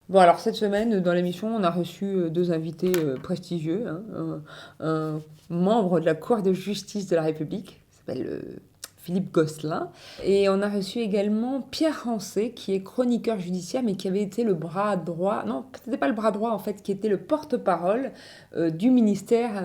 Bon, alors cette semaine, dans l'émission, on a reçu deux invités prestigieux, hein, un membre de la Cour de justice de la République, qui s'appelle Philippe Gosselin, et on a reçu également Pierre Rancé, qui est chroniqueur judiciaire, mais qui avait été le bras droit, non, c'était pas le bras droit en fait, qui était le porte-parole du ministère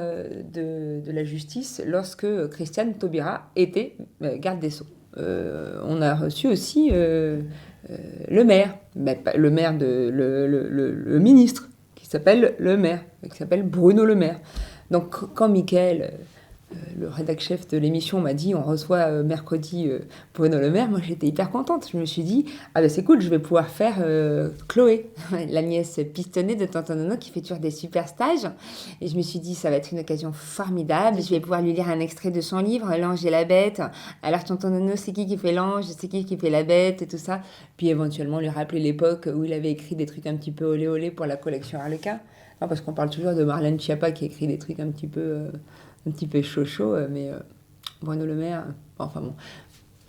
de la Justice lorsque Christiane Taubira était garde des Sceaux. On a reçu aussi le maire, le maire le ministre, qui s'appelle le maire, qui s'appelle Bruno Le Maire. Donc quand Mickaël, le rédac chef de l'émission, m'a dit on reçoit mercredi Bruno Le Maire, moi j'étais hyper contente. Je me suis dit ah ben c'est cool, je vais pouvoir faire Chloé, la nièce pistonnée de Tonton Nono qui fait toujours des super stages. Et je me suis dit ça va être une occasion formidable, je vais pouvoir lui lire un extrait de son livre L'ange et la bête. Alors Tonton Nono, c'est qui fait l'ange, c'est qui fait la bête et tout ça. Puis éventuellement lui rappeler l'époque où il avait écrit des trucs un petit peu olé olé pour la collection Harlequin. Non, parce qu'on parle toujours de Marlène Schiappa qui écrit des trucs un petit peu chaud, mais Bruno Le Maire, enfin bon,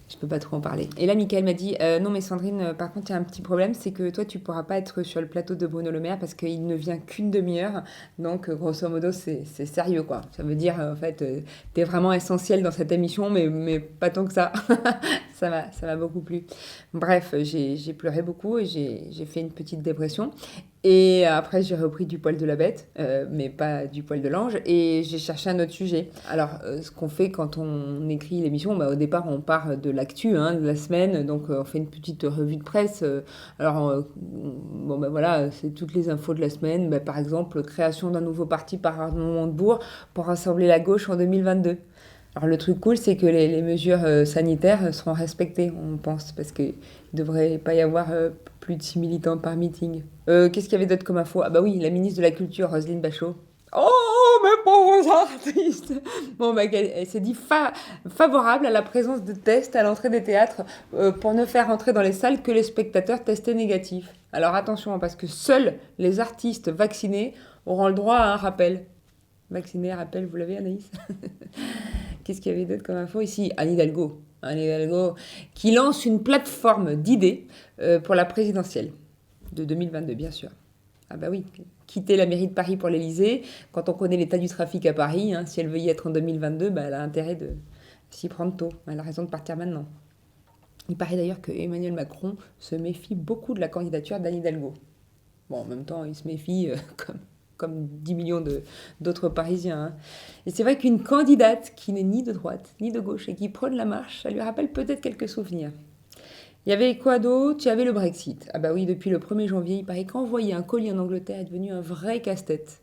je peux pas trop en parler. Et là, Mickaël m'a dit non, mais Sandrine, par contre, il y a un petit problème, c'est que toi, tu pourras pas être sur le plateau de Bruno Le Maire parce qu'il ne vient qu'une demi-heure. Donc, grosso modo, c'est sérieux, quoi. Ça veut dire, en fait, t'es vraiment essentiel dans cette émission, mais pas tant que ça. Ça m'a beaucoup plu. Bref, j'ai pleuré beaucoup et j'ai fait une petite dépression. Et après, j'ai repris du poil de la bête, mais pas du poil de l'ange, et j'ai cherché un autre sujet. Alors, ce qu'on fait quand on écrit l'émission, bah, au départ, on part de l'actu, hein, de la semaine, donc on fait une petite revue de presse. Alors, bon, ben voilà, c'est toutes les infos de la semaine. Bah, par exemple, création d'un nouveau parti par Arnaud Montebourg pour rassembler la gauche en 2022. Alors, le truc cool, c'est que les mesures sanitaires seront respectées, on pense, parce qu'il ne devrait pas y avoir plus de 6 militants par meeting. Qu'est-ce qu'il y avait d'autre comme info? Ah bah oui, la ministre de la Culture, Roselyne Bachelot. Oh, mes pauvres artistes! Bon, bah, elle s'est dit favorable à la présence de tests à l'entrée des théâtres pour ne faire entrer dans les salles que les spectateurs testés négatifs. Alors attention, parce que seuls les artistes vaccinés auront le droit à un rappel. Vacciné, rappel, vous l'avez, Anaïs? Qu'est-ce qu'il y avait d'autre comme info ici? Anne Hidalgo. Anne Hidalgo qui lance une plateforme d'idées pour la présidentielle de 2022, bien sûr. Ah bah oui, quitter la mairie de Paris pour l'Élysée, quand on connaît l'état du trafic à Paris, hein, si elle veut y être en 2022, bah, elle a intérêt de s'y prendre tôt. Elle a raison de partir maintenant. Il paraît d'ailleurs que Emmanuel Macron se méfie beaucoup de la candidature d'Anne Hidalgo. Bon, en même temps, il se méfie comme 10 millions d'autres Parisiens, hein. Et c'est vrai qu'une candidate qui n'est ni de droite ni de gauche et qui prône la marche, ça lui rappelle peut-être quelques souvenirs. Il y avait quoi d'autre? Il y avait le Brexit. Ah bah oui, depuis le 1er janvier, il paraît qu'envoyer un colis en Angleterre est devenu un vrai casse-tête.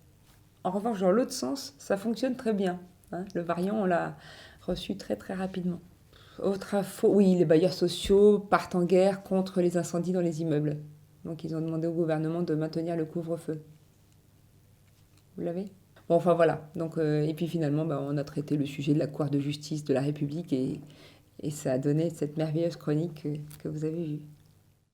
En revanche, dans l'autre sens, ça fonctionne très bien, hein. Le variant, on l'a reçu très très rapidement. Autre info, oui, les bailleurs sociaux partent en guerre contre les incendies dans les immeubles. Donc ils ont demandé au gouvernement de maintenir le couvre-feu. Vous l'avez? Bon, enfin voilà. Donc, et puis finalement, bah, on a traité le sujet de la Cour de justice de la République et ça a donné cette merveilleuse chronique que vous avez vue.